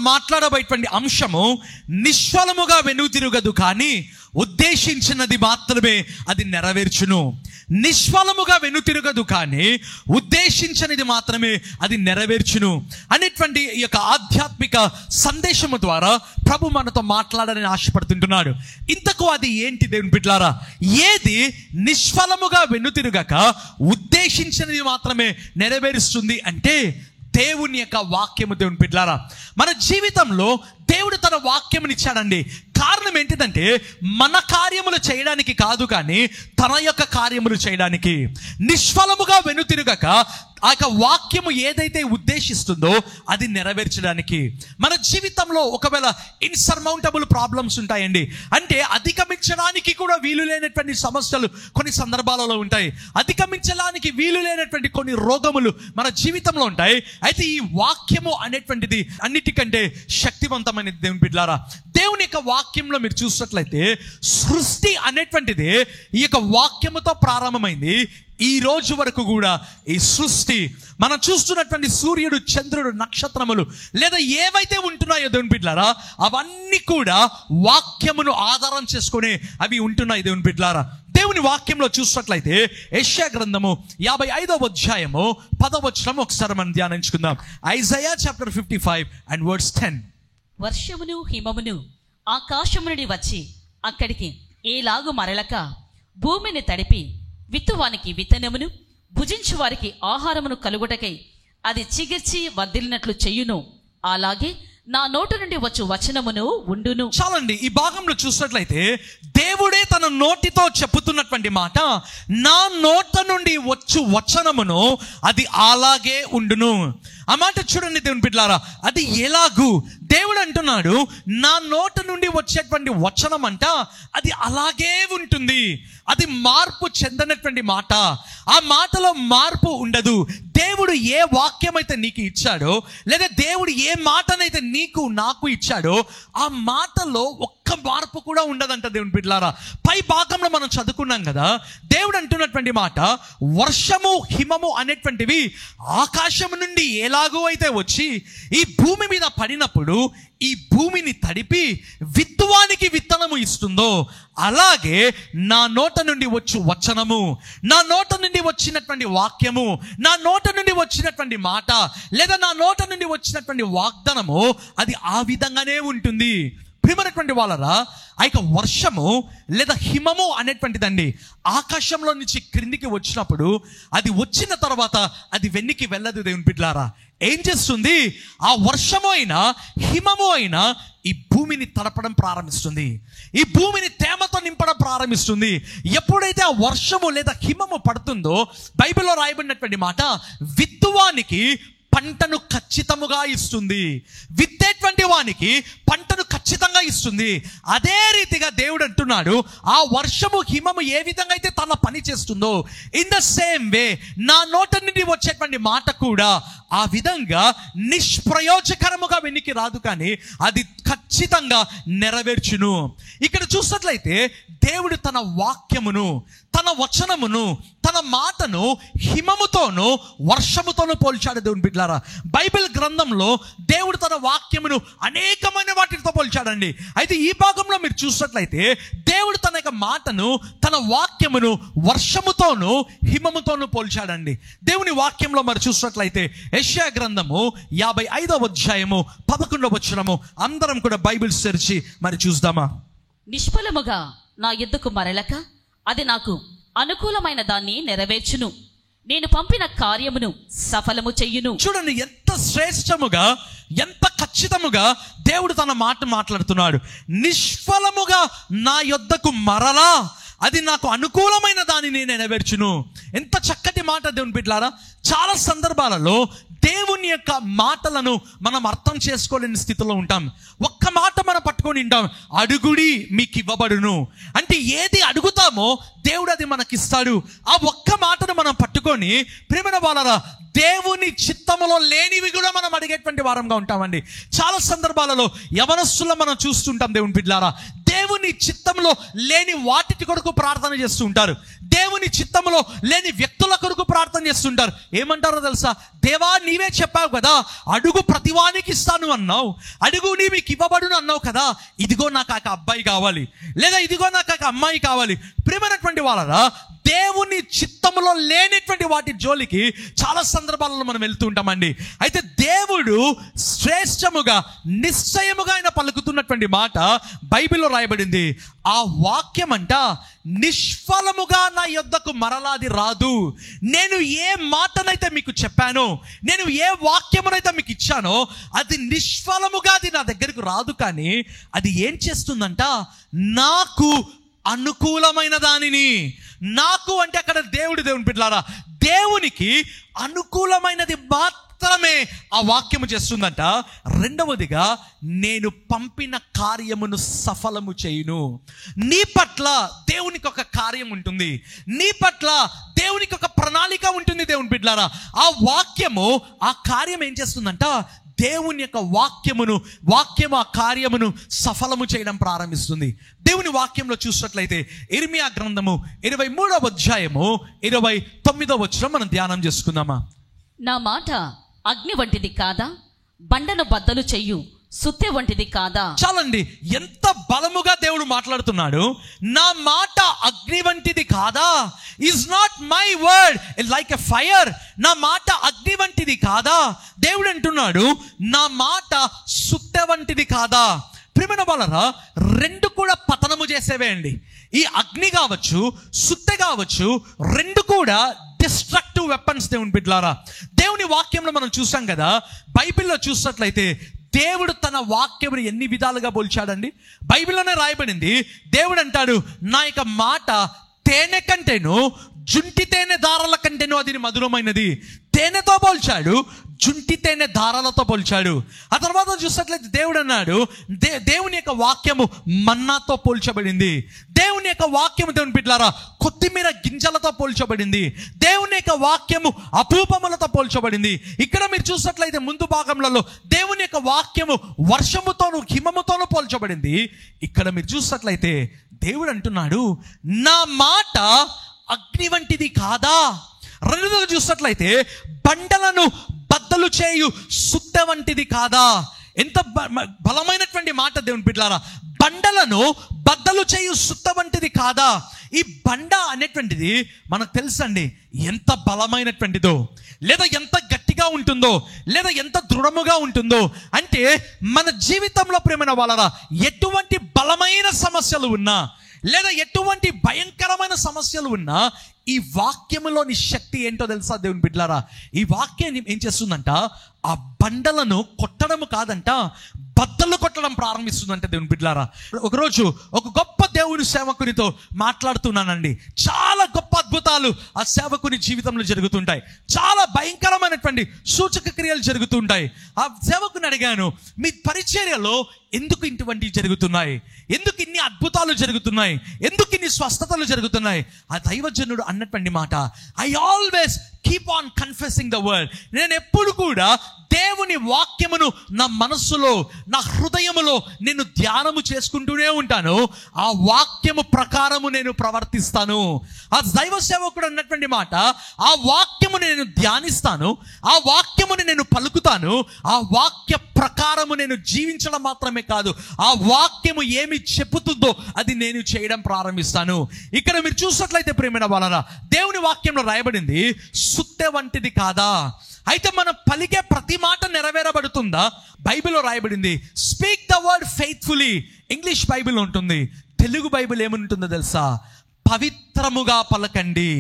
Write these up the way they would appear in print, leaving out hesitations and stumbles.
మాట్లాడబోయేటువంటి అంశము నిష్ఫలముగా వెనుతిరుగదు కానీ ఉద్దేశించినది మాత్రమే అది నెరవేర్చును. నిష్ఫలముగా వెనుతిరుగదు కానీ ఉద్దేశించినది మాత్రమే అది నెరవేర్చును అనేటువంటి ఈ యొక్క ఆధ్యాత్మిక సందేశము ద్వారా ప్రభు మనతో మాట్లాడాలని ఆశపడుతుంటున్నాడు. ఇంతకు అది ఏంటి దేవుని బిడ్డలారా? ఏది నిష్ఫలముగా వెనుతిరుగక ఉద్దేశించినది మాత్రమే నెరవేరుస్తుంది అంటే దేవుని యొక్క వాక్యము. దేవుని బిడ్డలారా, మన జీవితంలో దేవుడు తన వాక్యముని ఇచ్చాడండి. కారణం ఏంటిదంటే మన కార్యములు చేయడానికి కాదు కానీ తన యొక్క కార్యములు చేయడానికి. నిష్ఫలముగా వెనుతిరుగక ఆ యొక్క వాక్యము ఏదైతే ఉద్దేశిస్తుందో అది నెరవేర్చడానికి. మన జీవితంలో ఒకవేళ ఇన్సర్మౌంటబుల్ ప్రాబ్లమ్స్ ఉంటాయండి, అంటే అధిగమించడానికి కూడా వీలు లేనటువంటి సమస్యలు కొన్ని సందర్భాలలో ఉంటాయి. అధిగమించడానికి వీలు లేనటువంటి కొన్ని రోగములు మన జీవితంలో ఉంటాయి. అయితే ఈ వాక్యము అనేటువంటిది అన్నిటికంటే శక్తివంతమైనది. దేవుని బిడ్డలారా, దేవుని యొక్క వాక్యంలో మీరు చూసినట్లయితే సృష్టి అనేటువంటిది ఈ యొక్క వాక్యముతో ప్రారంభమైంది. ఈ రోజు వరకు కూడా ఈ సృష్టి మనం చూస్తున్నటువంటి సూర్యుడు, చంద్రుడు, నక్షత్రములు లేదా ఏవైతే ఉంటున్నాయో దేవుని బిడ్డలారా, అవన్నీ కూడా వాక్యమును ఆధారం చేసుకుని అవి ఉంటున్నాయి. దేవుని బిడ్డలారా, దేవుని వాక్యంలో చూసినట్లయితే యెషయా గ్రంథము 55వ అధ్యాయము 10వ వచనం ఒకసారి మనం ధ్యానించుకుందాం. Isaiah chapter 55 and verse 10. వర్షమును హిమమును ఆకాశము నుండి వచ్చి అక్కడికి ఏలాగు మరలక భూమిని తడిపి విత్తువానికి విత్తనమును భుజించు వారికి ఆహారమును కలుగుటకై అది చిగిర్చి వర్ధిల్లినట్లు చెయ్యును. అలాగే నా నోటి నుండి వచ్చు వచనమును ఉండును. చాలండి, ఈ భాగంలో చూసినట్లయితే దేవుడే తన నోటితో చెప్పుతున్నటువంటి మాట, నా నోట నుండి వచ్చు వచనమును అది అలాగే ఉండును. ఆ మాట చూడండి దేవుని బిడ్డలారా, అది ఎలాగూ దేవుడు అంటున్నాడు, నా నోట నుండి వచ్చేటువంటి వచనం అంట అది అలాగే ఉంటుంది. అది మార్పు చెందనటువంటి మాట. ఆ మాటలో మార్పు ఉండదు. దేవుడు ఏ వాక్యం అయితే నీకు ఇచ్చాడో లేదా దేవుడు ఏ మాటనైతే నీకు నాకు ఇచ్చాడో ఆ మాటలో ఒక్క మార్పు కూడా ఉండదంట. దేవుని బిడ్డలారా, పై భాగంలో మనం చదువుకున్నాం కదా, దేవుడు అంటున్నటువంటి మాట, వర్షము హిమము అనేటువంటివి ఆకాశం నుండి ఎలాగో అయితే వచ్చి ఈ భూమి మీద పడినప్పుడు ఈ భూమిని తడిపి విత్తువానికి విత్తనము ఇస్తుందో అలాగే నా నోట నుండి వచ్చు వచనము, నా నోట నుండి వచ్చినటువంటి వాక్యము, నా నోట నుండి వచ్చినటువంటి మాట లేదా నా నోట నుండి వచ్చినటువంటి వాగ్దానము అది ఆ విధంగానే ఉంటుంది. ప్రియమైనటువంటి వాళ్ళరా, ఆ యొక్క వర్షము లేదా హిమము అనేటువంటిదండి ఆకాశంలో నుంచి క్రిందికి వచ్చినప్పుడు అది వచ్చిన తర్వాత అది వెన్నికి వెళ్ళదు. దేవుని బిడ్డలారా, ఏం చేస్తుంది? ఆ వర్షము అయినా హిమము అయినా ఈ భూమిని తడపడం ప్రారంభిస్తుంది, ఈ భూమిని తేమతో నింపడం ప్రారంభిస్తుంది. ఎప్పుడైతే ఆ వర్షము లేదా హిమము పడుతుందో బైబిల్లో రాయబడినటువంటి మాట, విత్తువానికి పంటను ఖచ్చితముగా ఇస్తుంది, విత్తేటువంటి వానికి పంటను ఖచ్చితంగా ఇస్తుంది. అదే రీతిగా దేవుడు అంటున్నాడు, ఆ వర్షము హిమము ఏ విధంగా అయితే తన పని చేస్తుందో ఇన్ ద సేమ్ వే నా నోట నుండి వచ్చేటువంటి మాట కూడా ఆ విధంగా నిష్ప్రయోజకరముగా వెనికి రాదు కానీ అది ఖచ్చితంగా నెరవేర్చును. ఇక్కడ చూసినట్లయితే దేవుడు తన వాక్యమును, తన వచనమును, తన మాటను హిమముతోను వర్షముతోను పోల్చాడు. దేవుని బిడ్డలారా, బైబిల్ గ్రంథంలో దేవుడు తన వాక్యమును అనేకమైన వాటితో పోల్చాడండి. అయితే ఈ భాగంలో మీరు చూసినట్లయితే దేవుడు తన యొక్క మాటను, తన వాక్యమును వర్షముతోను హిమముతోను పోల్చాడండి. దేవుని వాక్యంలో మరి చూసినట్లయితే యెషయా గ్రంథము 55వ అధ్యాయము 11వ వచనము అందరం కూడా బైబిల్ తెరిచి మరి చూద్దామా. నిష్ఫలముగా నా యొద్దకు మరలక అది నాకు అనుకూలమైన దాన్ని నెరవేర్చును, నేను పంపిన కార్యమును సఫలము చెయ్యును. చూడండి ఎంత శ్రేష్టముగా, ఎంత ఖచ్చితముగా దేవుడు తన మాట మాట్లాడుతున్నాడు. నిష్ఫలముగా నా యొద్దకు మరలా అది నాకు అనుకూలమైన దాన్ని నేను నెరవేర్చును. ఎంత చక్కటి మాట దేవుని బిడ్డలారా. చాలా సందర్భాలలో దేవుని యొక్క మాటలను మనం అర్థం చేసుకోలేని స్థితిలో ఉంటాం. ఒక్క మాట మనం పట్టుకొని ఉంటాం, అడుగుడి మీకు ఇవ్వబడును. అంటే ఏది అడుగుతామో దేవుడు అది మనకిస్తాడు. ఆ ఒక్క మాటను మనం పట్టుకొని ప్రేమైన వాళ్ళరా దేవుని చిత్తములో లేనివి కూడా మనం అడిగేటువంటి వారంగా ఉంటామండి. చాలా సందర్భాలలో యవనస్తుల్లో మనం చూస్తుంటాం దేవుని బిడ్డలారా, దేవుని చిత్తంలో లేని వాటి కొరకు ప్రార్థన చేస్తూ ఉంటారు. దేవుని చిత్తములో లేని వ్యక్తుల కొరకు ప్రార్థన చేస్తుంటారు. ఏమంటారో తెలుసా? దేవా నీవే చెప్పావు కదా, అడుగు ప్రతివానికి ఇస్తాను అన్నావు, అడుగు నీ మీకు ఇవ్వబడును అన్నావు కదా, ఇదిగో నాకు ఒక అబ్బాయి కావాలి, లేదా ఇదిగో నాకు ఒక అమ్మాయి కావాలి. ప్రియమైనటువంటి వాళ్ళరా, దేవుని చిత్తములో లేనటువంటి వాటి జోలికి చాలా సందర్భాలలో మనం వెళ్తూ ఉంటామండి. అయితే దేవుడు శ్రేష్టముగా నిశ్చయముగా ఆయన పలుకుతున్నటువంటి మాట బైబిల్లో రాయబడింది. ఆ వాక్యం అంట నిష్ఫలముగా నా యొద్దకు మరలాది రాదు. నేను ఏ మాటనైతే మీకు చెప్పానో, నేను ఏ వాక్యమునైతే మీకు ఇచ్చానో, అది నిష్ఫలముగా అది నా దగ్గరకు రాదు. కానీ అది ఏం చేస్తుందంట? నాకు అనుకూలమైన దానిని, నాకు అంటే అక్కడ దేవుని బిడ్డలారా, దేవునికి అనుకూలమైనది మాత్రమే ఆ వాక్యము చేస్తుందంట. రెండవదిగా, నేను పంపిన కార్యమును సఫలము చేయును. నీ పట్ల దేవునికి ఒక కార్యం ఉంటుంది, నీ పట్ల దేవునికి ఒక ప్రణాళిక ఉంటుంది దేవుని బిడ్డలారా. ఆ వాక్యము, ఆ కార్యం ఏం చేస్తుందంట? దేవుని యొక్క వాక్యము ఆ కార్యమును సఫలము చేయడం ప్రారంభిస్తుంది. దేవుని వాక్యంలో చూసినట్లయితే ఇర్మియా గ్రంథము 23వ అధ్యాయము 29వ వచనం మనం ధ్యానం చేసుకుందామా. నా మాట అగ్ని వంటిది కాదా, బండను బద్దలు చెయ్యు సుత్తె వంటిది కాదా. చాలండి, ఎంత బలముగా దేవుడు మాట్లాడుతున్నాడు. నా మాట అగ్ని వంటిది కాదా? Is not my word like a fire. నా మాట అగ్ని వంటిది కాదా? దేవుడు అంటున్నాడు, నా మాట సుత్తె వంటిది కాదా. ప్రియమైన వాళ్ళరా, రెండు కూడా పతనము చేసేవే అండి. ఈ అగ్ని కావచ్చు, సుత్తె కావచ్చు, రెండు కూడా డిస్ట్రక్టివ్ వెపన్స్ దేవుని బిడ్డలారా. దేవుని వాక్యంలో మనం చూసాం కదా, బైబిల్లో చూసినట్లయితే దేవుడు తన వాక్యమును ఎన్ని విధాలుగా పోల్చాడండి. బైబిల్లోనే రాయబడింది, దేవుడు అంటాడు, నా యొక్క మాట తేనె కంటేను, జుంటి తేనె దారాల కంటేను అది మధురమైనది. తేనెతో పోల్చాడు, జుంటి తేనె దారాలతో పోల్చాడు. ఆ తర్వాత చూసినట్లయితే దేవుడు అన్నాడు, దేవుని యొక్క వాక్యము మన్నాతో పోల్చబడింది. దేవుని యొక్క వాక్యము దేవుని బిడ్డలారా కొత్తిమీర గింజలతో పోల్చబడింది. దేవుని యొక్క వాక్యము అపూపములతో పోల్చబడింది. ఇక్కడ మీరు చూసినట్లయితే ముందు భాగంలో దేవుని యొక్క వాక్యము వర్షముతోను హిమముతోను పోల్చబడింది. ఇక్కడ మీరు చూసినట్లయితే దేవుడు అంటున్నాడు, నా మాట అగ్ని వంటిది కాదా. రెండోది చూసినట్లయితే బండలను బద్దలు చేయు సుత్తె వంటిది కాదా. ఎంత బలమైనటువంటి మాట దేవుని బిడ్డలారా. బండలను బద్దలు చేయు సుత్తె వంటిది కాదా. ఈ బండ అనేటువంటిది మనకు తెలుసండి ఎంత బలమైనటువంటిదో, లేదా ఎంత గట్టిగా ఉంటుందో, లేదా ఎంత దృఢముగా ఉంటుందో. అంటే మన జీవితంలో ప్రేమైన వాళ్ళరా, ఎటువంటి బలమైన సమస్యలు ఉన్నా, లేదా ఎటువంటి భయంకరమైన సమస్యలు ఉన్నా, ఈ వాక్యములోని శక్తి ఏంటో తెలుసా దేవుని బిడ్డలారా. ఈ వాక్యం ఏం చేస్తుందంట? ఆ బండలను కొట్టడం కాదంట, బద్దలు కొట్టడం ప్రారంభిస్తుందంటే దేవుని బిడ్డలారా. ఒకరోజు ఒక గొప్ప దేవుని సేవకునితో మాట్లాడుతున్నానండి. చాలా గొప్ప అద్భుతాలు ఆ సేవకుని జీవితంలో జరుగుతుంటాయి. చాలా భయంకరమైనటువంటి సూచక క్రియలు జరుగుతుంటాయి. ఆ సేవకుని అడిగాను, మీ పరిచర్యలో ఎందుకు ఇటువంటివి జరుగుతున్నాయి, ఎందుకు ఇన్ని అద్భుతాలు జరుగుతున్నాయి, ఎందుకు ఇన్ని స్వస్థతలు జరుగుతున్నాయి? ఆ దైవజనుడు అన్నటువంటి మాట, I always keep on confessing the word. నేను ఎప్పుడు కూడా దేవుని వాక్యమును నా మనస్సులో, నా హృదయములో నేను ధ్యానము చేసుకుంటూనే ఉంటాను. ఆ వాక్యము ప్రకారము నేను ప్రవర్తిస్తాను. ఆ దైవ సేవకుడు అన్నటువంటి మాట, ఆ వాక్యమును నేను ధ్యానిస్తాను, ఆ వాక్యముని నేను పలుకుతాను, ఆ వాక్య ప్రకారము నేను జీవించడం మాత్రమే కాదు, ఆ వాక్యము ఏమి చెప్పుతుందో అది నేను చేయడం ప్రారంభిస్తాను. ఇక్కడ మీరు చూసినట్లయితే ప్రియమైన వాళ్ళరా, దేవుని వాక్యంలో రాయబడింది సుత్తె వంటిది కాదా. అయితే మనం పలికే ప్రతి మాట నెరవేరబడుతుందా? బైబిల్లో రాయబడింది speak the word faithfully. English బైబిల్లో ఉంటుంది. తెలుగు బైబిల్ ఏముంటుందో తెలుసా? పవిత్రముగా పలకండి.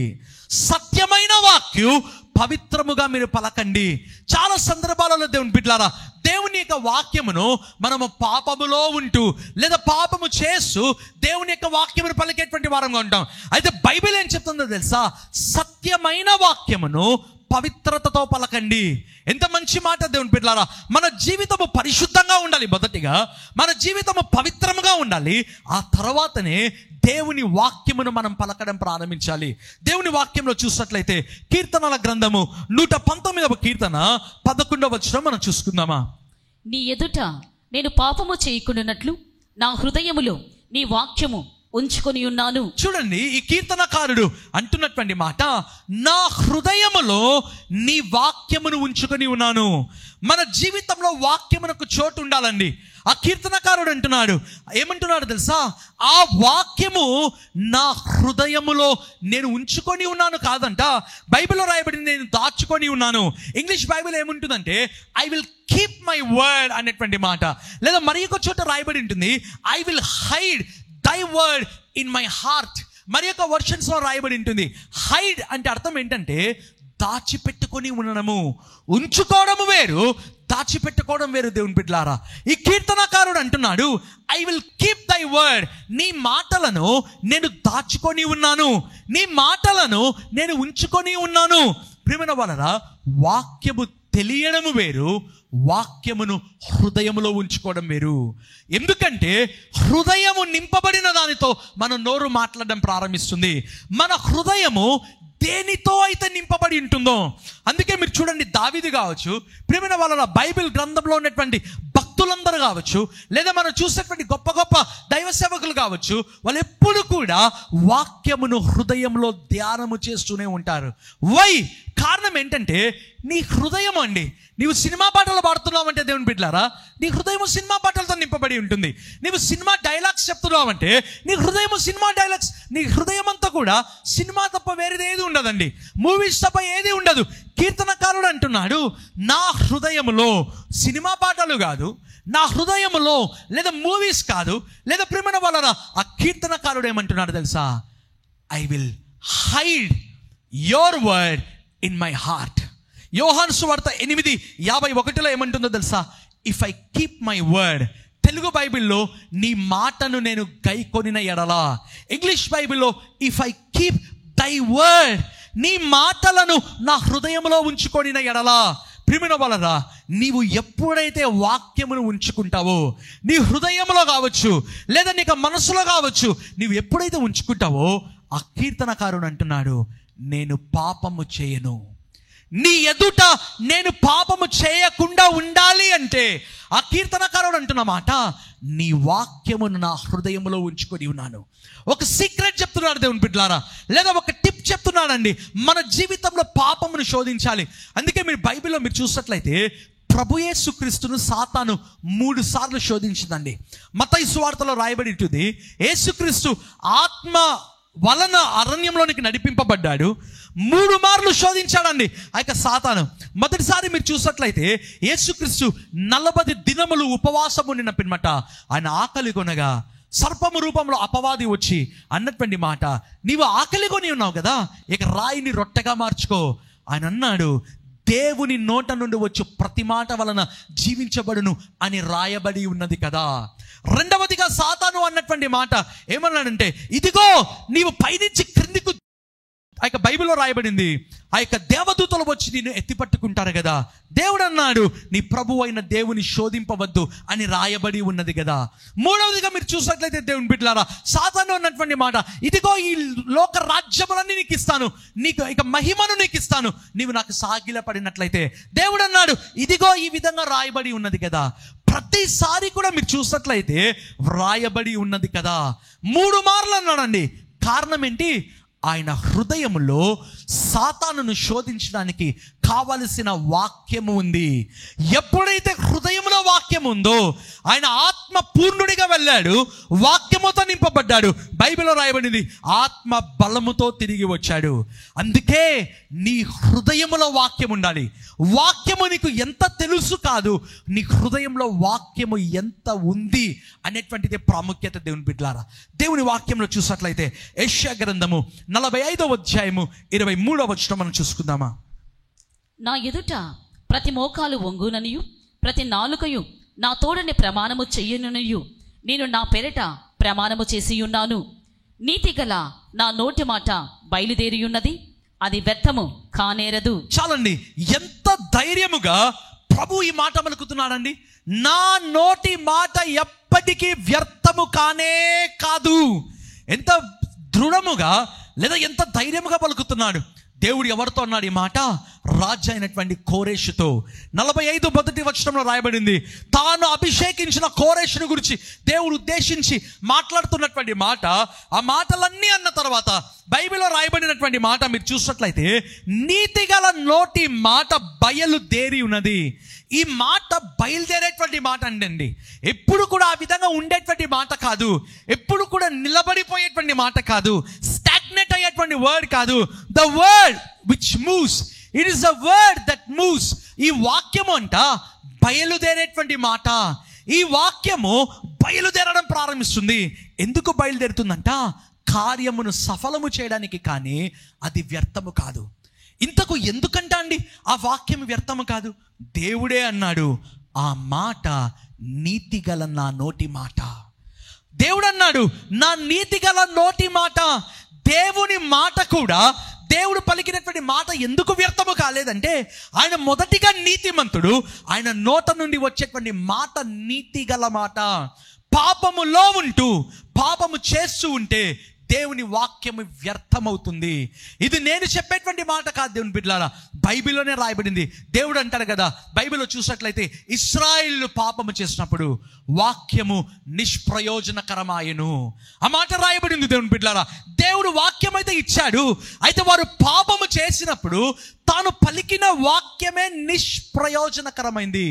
సత్యమైన వాక్యం పవిత్రముగా మీరు పలకండి. చాలా సందర్భాలలో దేవుని బిడ్డలారా, దేవుని యొక్క వాక్యమును మనము పాపములో ఉంటూ, లేదా పాపము చేస్తూ దేవుని యొక్క వాక్యమును పలికేటువంటి వారంగా ఉంటాం. అయితే బైబిల్ ఏం చెప్తుందో తెలుసా? సత్యమైన వాక్యమును పవిత్రతతో పలకండి. ఎంత మంచి మాట దేవుని బిడ్డలారా. మన జీవితము పరిశుద్ధంగా ఉండాలి. మొదటిగా మన జీవితము పవిత్రముగా ఉండాలి. ఆ తర్వాతనే దేవుని వాక్యమును మనం పలకడం ప్రారంభించాలి. దేవుని వాక్యంలో చూసినట్లయితే కీర్తనల గ్రంథము 119వ కీర్తన 11వ వచనం మనం చూసుకుందామా. నీ ఎదుట నేను పాపము చేయకుండానట్లు నా హృదయములో నీ వాక్యము ఉంచుకొని ఉన్నాను. చూడండి, ఈ కీర్తనకారుడు అంటున్నటువంటి మాట, నా హృదయములో నీ వాక్యమును ఉంచుకొని ఉన్నాను. మన జీవితంలో వాక్యమునకు చోటు ఉండాలండి. ఆ కీర్తనకారుడు అంటున్నాడు, ఏమంటున్నాడు తెలుసా? ఆ వాక్యము నా హృదయములో నేను ఉంచుకొని ఉన్నాను కాదంట, బైబిల్లో రాయబడింది నేను దాచుకొని ఉన్నాను. ఇంగ్లీష్ బైబిల్ ఏముంటుందంటే I will keep my word అనేటువంటి మాట, లేదా మరి ఒక చోట రాయబడి ఉంటుంది ఐ విల్ హైడ్ దై వర్డ్ ఇన్ మై హార్ట్. మరి యొక్క వర్షన్స్ లో రాయబడి ఉంటుంది. హైడ్ అంటే అర్థం ఏంటంటే దాచిపెట్టుకొని ఉండడము. ఉంచుకోవడము వేరు, దాచిపెట్టుకోవడం వేరు. దేవుని బిడ్డలారా, ఈ కీర్తనకారుడు అంటున్నాడు ఐ విల్ కీప్ దై వర్డ్, నీ మాటలను నేను దాచుకొని ఉన్నాను, నీ మాటలను నేను ఉంచుకొని ఉన్నాను. ప్రియమైన వాళ్ళరా, వాక్యము తెలియడము వేరు, వాక్యమును హృదయములో ఉంచుకోవడం వేరు. ఎందుకంటే హృదయము నింపబడిన దానితో మన నోరు మాట్లాడడం ప్రారంభిస్తుంది. మన హృదయము దేనితో అయితే నింపబడి ఉంటుందో, అందుకే మీరు చూడండి, దావీదు కావచ్చు, ప్రియమైన వాళ్ళ బైబిల్ గ్రంథంలో ఉన్నటువంటి భక్తులందరూ కావచ్చు, లేదా మనం చూసేటువంటి గొప్ప గొప్ప దైవ సేవకులు కావచ్చు, వాళ్ళు ఎప్పుడు కూడా వాక్యమును హృదయంలో ధ్యానము చేస్తూనే ఉంటారు. వై? కారణం ఏంటంటే నీ హృదయం అండి. నీవు సినిమా పాటలు పాడుతున్నావంటే దేవుని బిడ్డలారా, నీ హృదయం సినిమా పాటలతో నింపబడి ఉంటుంది. నీవు సినిమా డైలాగ్స్ చెప్తున్నావంటే నీ హృదయం సినిమా డైలాగ్స్, నీ హృదయం అంతా కూడా సినిమా తప్ప వేరేది ఏది ఉండదండి, మూవీస్ తప్ప ఏది ఉండదు. కీర్తనకారుడు అంటున్నాడు నా హృదయములో సినిమా పాటలు కాదు, నా హృదయములో లేదా మూవీస్ కాదు, లేదా ప్రేమ వలన. ఆ కీర్తనకారుడు ఏమంటున్నాడు తెలుసా? I will hide your word in my heart. యోహాను సువార్త 8:51 ఏమంటుందో తెలుసా? If I keep my word. Telugu బైబిల్లో నీ మాటను నేను గైకొనిన ఎడలా. ఇంగ్లీష్ బైబిల్లో ఇఫ్ ఐ కీప్ దై వర్డ్, నీ మాటలను నా హృదయంలో ఉంచుకొనిన ఎడలా. ప్రియమైన వాళ్ళరా, నీవు ఎప్పుడైతే వాక్యమును ఉంచుకుంటావో, నీ హృదయంలో కావచ్చు లేదా నీకు మనసులో కావచ్చు, నీవు ఎప్పుడైతే ఉంచుకుంటావో, ఆ కీర్తనకారుడు అంటున్నాడు నేను పాపము చేయను. నీ ఎదుట నేను పాపము చేయకుండా ఉండాలి అంటే ఆ కీర్తనకారుడు అంటున్న మాట, నీ వాక్యమును నా హృదయంలో ఉంచుకొని ఉన్నాను. ఒక సీక్రెట్ చెప్తున్నాడు దేవుని బిడ్డలారా, లేదా ఒక టిప్ చెప్తున్నాడండి. మన జీవితంలో పాపమును శోధించాలి. అందుకే మీరు బైబిల్లో మీరు చూసినట్లయితే ప్రభు యేసుక్రీస్తును సాతాను 3 సార్లు శోధించిందండి. మత్తయి సువార్తలో రాయబడి ఉంటుంది, యేసుక్రీస్తు ఆత్మ వలన అరణ్యంలోనికి నడిపింపబడ్డాడు. 3 మార్లు శోధించాడండి ఆ యొక్క సాతాను. మొదటిసారి మీరు చూసినట్లయితే యేసుక్రీస్తు 40 దినములు ఉపవాసం ఉండిన పిమ్మట ఆయన ఆకలి కొనగా సర్పము రూపంలో అపవాది వచ్చి అన్నటువంటి మాట, నీవు ఆకలి కొని ఉన్నావు కదా, ఇక రాయిని రొట్టెగా మార్చుకో. ఆయన అన్నాడు దేవుని నోట నుండి వచ్చి ప్రతి మాట వలన జీవించబడును అని రాయబడి ఉన్నది కదా. రెండవదిగా సాతాను అన్నటువంటి మాట ఏమన్నాడంటే, ఇదిగో నీవు పైనుంచి క్రిందికి, ఆ యొక్క బైబిల్లో రాయబడింది, ఆ యొక్క దేవదూతలు వచ్చి నిన్ను ఎత్తి పట్టుకుంటారు కదా. దేవుడు అన్నాడు నీ ప్రభు అయిన దేవుని శోధింపవద్దు అని రాయబడి ఉన్నది కదా. మూడవదిగా మీరు చూసినట్లయితే దేవుని బిడ్డలారా, సాతాను అన్నటువంటి మాట, ఇదిగో ఈ లోక రాజ్యములన్నీ నీకు ఇస్తాను, నీకు ఇక మహిమను నీకు ఇస్తాను, నీవు నాకు సాగిల పడినట్లయితే. దేవుడు అన్నాడు ఇదిగో ఈ విధంగా రాయబడి ఉన్నది కదా. ప్రతిసారి కూడా మీరు చూసినట్లయితే వ్రాయబడి ఉన్నది కదా. 3 మార్లు అన్నాడండి. కారణం ఏంటి? ఆయన హృదయములో సాతానును శోధించడానికి కావలసిన వాక్యము ఉంది. ఎప్పుడైతే హృదయంలో వాక్యం ఉందో ఆయన ఆత్మ పూర్ణుడిగా వెళ్ళాడు, వాక్యముతో నింపబడ్డాడు. బైబిల్లో రాయబడింది ఆత్మ బలముతో తిరిగి వచ్చాడు. అందుకే నీ హృదయములో వాక్యం ఉండాలి. వాక్యము నీకు ఎంత తెలుసు కాదు, నీ హృదయంలో వాక్యము ఎంత ఉంది అనేటువంటిది ప్రాముఖ్యత. దేవుని బిడ్డలారా, దేవుని వాక్యంలో చూసినట్లయితే యెషయా గ్రంథము 45వ అధ్యాయము 23వ వచనం మనం చూసుకుందామా? నా ఎదుట ప్రతి మోకాలు వంగుననియు ప్రతి నాలుకయు నా తోడని ప్రమాణము చెయ్యననియు నేను నా పెరట ప్రమాణము చేసి ఉన్నాను. నీతిగల నా నోటి మాట బయలుదేరియున్నది, అది వ్యర్థము కానేరదు. చాలండి, ఎంత ధైర్యముగా ప్రభు ఈ మాట పలుకుతున్నాడండి. నా నోటి మాట ఎప్పటికీ వ్యర్థము కానే కాదు. ఎంత దృఢముగా లేదా ఎంత ధైర్యముగా పలుకుతున్నాడు. దేవుడు ఎవరితో అన్నాడు ఈ మాట? రాజు అయినటువంటి కోరేషుతో 45 మొదటి వచనంలో రాయబడింది. తాను అభిషేకించిన కోరేషుని గురించి దేవుడు ఉద్దేశించి మాట్లాడుతున్నటువంటి మాట. ఆ మాటలన్నీ అన్న తర్వాత బైబిల్లో రాయబడినటువంటి మాట మీరు చూసినట్లయితే, నీతిగల నోటి మాట బయలుదేరి ఉన్నది. ఈ మాట బయలుదేరేటువంటి మాట అండి. ఎప్పుడు కూడా ఆ విధంగా ఉండేటువంటి మాట కాదు, ఎప్పుడు కూడా నిలబడిపోయేటువంటి మాట కాదు, స్టాగ్నెట్ అయ్యేటువంటి వర్డ్ కాదు. The word which moves, it is the word that moves. ఈ వాక్యము అంట బయలుదేరేటువంటి మాట. ఈ వాక్యము బయలుదేరడం ప్రారంభిస్తుంది. ఎందుకు బయలుదేరుతుందంట? కార్యమును సఫలము చేయడానికి, కానీ అది వ్యర్థము కాదు. ఇంతకు ఎందుకంట అండి ఆ వాక్యం వ్యర్థము కాదు? దేవుడే అన్నాడు, ఆ మాట నీతిగల నా నోటి మాట. దేవుడు అన్నాడు, నా నీతిగల నోటి మాట. దేవుని మాట కూడా, దేవుడు పలికినటువంటి మాట ఎందుకు వ్యర్థము కాలేదంటే, ఆయన మొదటిగా నీతిమంతుడు. ఆయన నోట నుండి వచ్చేటువంటి మాట నీతిగల మాట. పాపములో ఉంటూ పాపము చేస్తూ ఉంటే దేవుని వాక్యము వ్యర్థమవుతుంది. ఇది నేను చెప్పేటువంటి మాట కాదు దేవుని బిడ్డలారా, బైబిల్లోనే రాయబడింది. దేవుడు అంటారు కదా, బైబిల్లో చూసినట్లయితే, ఇశ్రాయేలు పాపము చేసినప్పుడు వాక్యము నిష్ప్రయోజనకరమాయను. ఆ మాట రాయబడింది దేవుని బిడ్డలారా. దేవుడు వాక్యం అయితే ఇచ్చాడు, అయితే వారు పాపము చేసినప్పుడు తాను పలికిన వాక్యమే నిష్ప్రయోజనకరమైంది.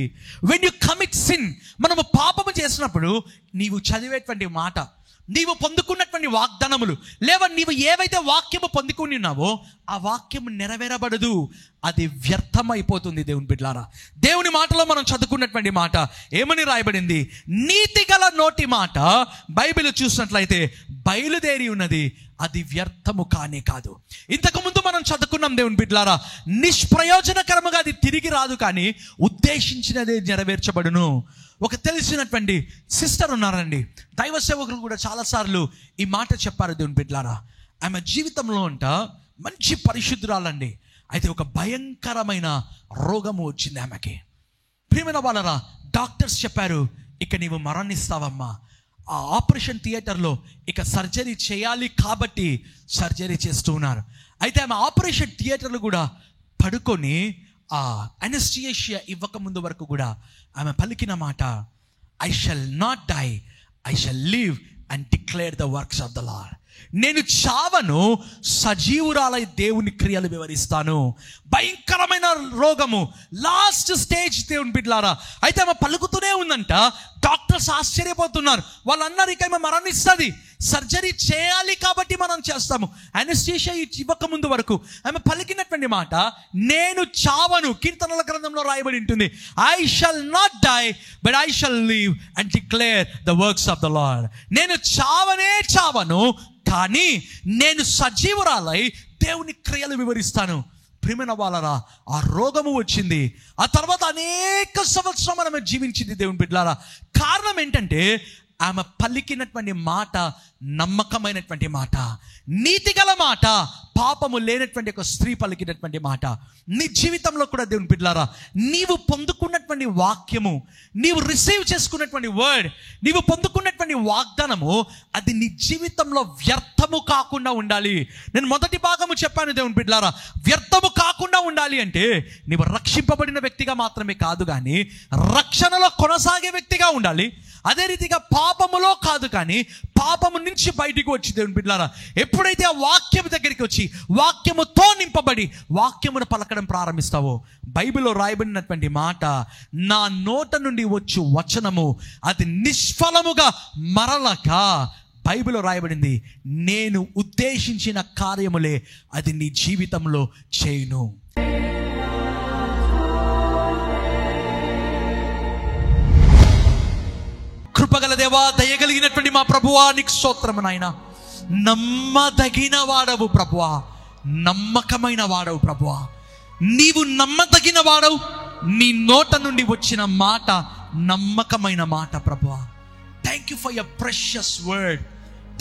వెన్ యు కమిట్ సిన్, మనము పాపము చేసినప్పుడు నీవు చదివేటువంటి మాట, నీవు పొందుకున్నటువంటి వాగ్దానములు, లేవ నీవు ఏవైతే వాక్యము పొందుకుని ఉన్నావో ఆ వాక్యము నెరవేరబడదు, అది వ్యర్థమైపోతుంది. దేవుని బిడ్డలారా, దేవుని మాటలో మనం చదువుకున్నటువంటి మాట ఏమని రాయబడింది? నీతిగల నోటి మాట బైబిల్ చూసినట్లయితే బయలుదేరి ఉన్నది, అది వ్యర్థము కానే కాదు. ఇంతకుముందు మనం చదువుకున్నాం దేవుని బిడ్డలారా, నిష్ప్రయోజనకరముగా అది తిరిగి రాదు, కానీ ఉద్దేశించినదే నెరవేర్చబడును. ఒక తెలిసినటువంటి సిస్టర్ ఉన్నారండి, దైవ సేవకులు కూడా చాలాసార్లు ఈ మాట చెప్పారు దేవుని బిడ్డలారా. ఆమె జీవితంలో అంట మంచి పరిశుద్ధురాలండి, అయితే ఒక భయంకరమైన రోగము వచ్చింది ఆమెకి. ప్రియమైన వాళ్ళరా, డాక్టర్స్ చెప్పారు, ఇక నీవు మరణిస్తావమ్మా. ఆ ఆపరేషన్ థియేటర్లో ఇక సర్జరీ చేయాలి కాబట్టి సర్జరీ చేస్తూ ఉన్నారు. అయితే ఆమె ఆపరేషన్ థియేటర్లో కూడా పడుకొని ఆ అనెస్థియేషియా ఇవ్వకముందు వరకు కూడా ఆమె పలికిన మాట, I shall not die, I shall live and declare the works of the Lord. నేను చావను, సజీవురాలై దేవుని క్రియలు వివరిస్తాను. భయంకరమైన రోగము, లాస్ట్ స్టేజ్ దేవుని బిడ్డలారా. అయితే ఆమె పలుకుతూనే ఉందంట. డాక్టర్స్ ఆశ్చర్యపోతున్నారు. వాళ్ళు అన్నారు, ఇక ఆమె మరణిస్తుంది, సర్జరీ చేయాలి కాబట్టి మనం చేస్తాము. అనెస్థీషియా ఇవ్వకముందు వరకు ఆమె పలికినటువంటి మాట, నేను చావను. కీర్తనల గ్రంథంలో రాయబడి ఉంటుంది, I shall not die but I shall live and declare the works of the Lord. నేను చావనే చావను, కానీ నేను సజీవురాలై దేవుని క్రియలు వివరిస్తాను. ప్రియమైన వాళ్ళరా, ఆ రోగము వచ్చింది. ఆ తర్వాత అనేక సంవత్సరం ఆమె జీవించింది దేవుని బిడ్డలారా. కారణం ఏంటంటే ఆమె పలికినటువంటి మాట నమ్మకమైనటువంటి మాట, నీతిగల మాట, పాపము లేనటువంటి ఒక స్త్రీ పలికినటువంటి మాట. నీ జీవితంలో కూడా దేవుని బిడ్డలారా, నీవు పొందుకున్నటువంటి వాక్యము, నీవు రిసీవ్ చేసుకున్నటువంటి వర్డ్, నీవు పొందుకున్నటువంటి వాగ్దానము, అది నీ జీవితంలో వ్యర్థము కాకుండా ఉండాలి. నేను మొదటి భాగము చెప్పాను దేవుని బిడ్డలారా, వ్యర్థము కాకుండా ఉండాలి అంటే నీవు రక్షింపబడిన వ్యక్తిగా మాత్రమే కాదు, కానీ రక్షణలో కొనసాగే వ్యక్తిగా ఉండాలి. అదే రీతిగా పాపములో కాదు, కానీ పాపము నుంచి బయటికి వచ్చి దేవుని బిడ్డలారా, ఎప్పుడైతే ఆ వాక్యము దగ్గరికి వచ్చి వాక్యముతో నింపబడి వాక్యమును పలకడం ప్రారంభిస్తావో, బైబిల్లో రాయబడినటువంటి మాట, నా నోట నుండి వచ్చు వచనము అది నిష్ఫలముగా మరలక, బైబిల్లో రాయబడింది, నేను ఉద్దేశించిన కార్యములే అది నీ జీవితంలో చేయును. కృపగల దేవా, దయగలిగినటువంటి మా ప్రభువా, నీకు స్తోత్రము నాయన. నమ్మదగిన వాడవు ప్రభువా, నమ్మకమైన వాడవు ప్రభువా, నీవు నమ్మదగిన వాడవు. నీ నోట నుండి వచ్చిన మాట నమ్మకమైన మాట ప్రభువా. Thank you for your precious word,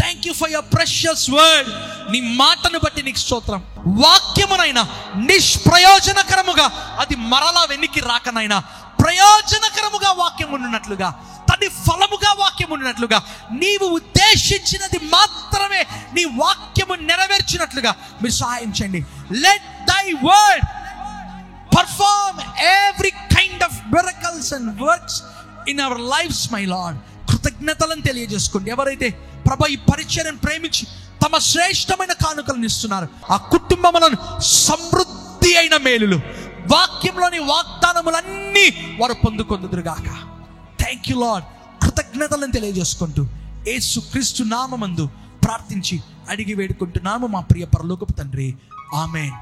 thank you for your precious word. నీ మాటను బట్టి నీకు స్తోత్రం. వాక్యమునైనా నిష్ప్రయోజనకరముగా అది మరలా వెనక్కి రాకనైనా ప్రయోజనకరముగా వాక్యం ఉన్నట్లుగా, తన ఫలముగా వాక్యం ఉన్నట్లుగా, నీవు ఉద్దేశించినది మాత్రమే నీ వాక్యము నెరవేర్చినట్లుగా మీరు సహాయం చేయండి. Let thy word perform every kind of miracles and works in our lives my lord. కృతజ్ఞతలను తెలియజేసుకోండి. ఎవరైతే ప్రభు ఈ పరిచర్యను ప్రేమించి తమ శ్రేష్టమైన కానుకలను ఇస్తున్నారు, ఆ కుటుంబములను సమృద్ధి అయిన మేలులు, వాక్యంలోని వాగ్దానములన్నీ వారు పొందుకొందురుగాక. Thank you lord. కృతజ్ఞతలను తెలియజేసుకుంటూ యేసు క్రీస్తు నామమందు ప్రార్థించి అడిగి వేడుకుంటున్నాము మా ప్రియ పరలోకపు తండ్రి. ఆమేన్.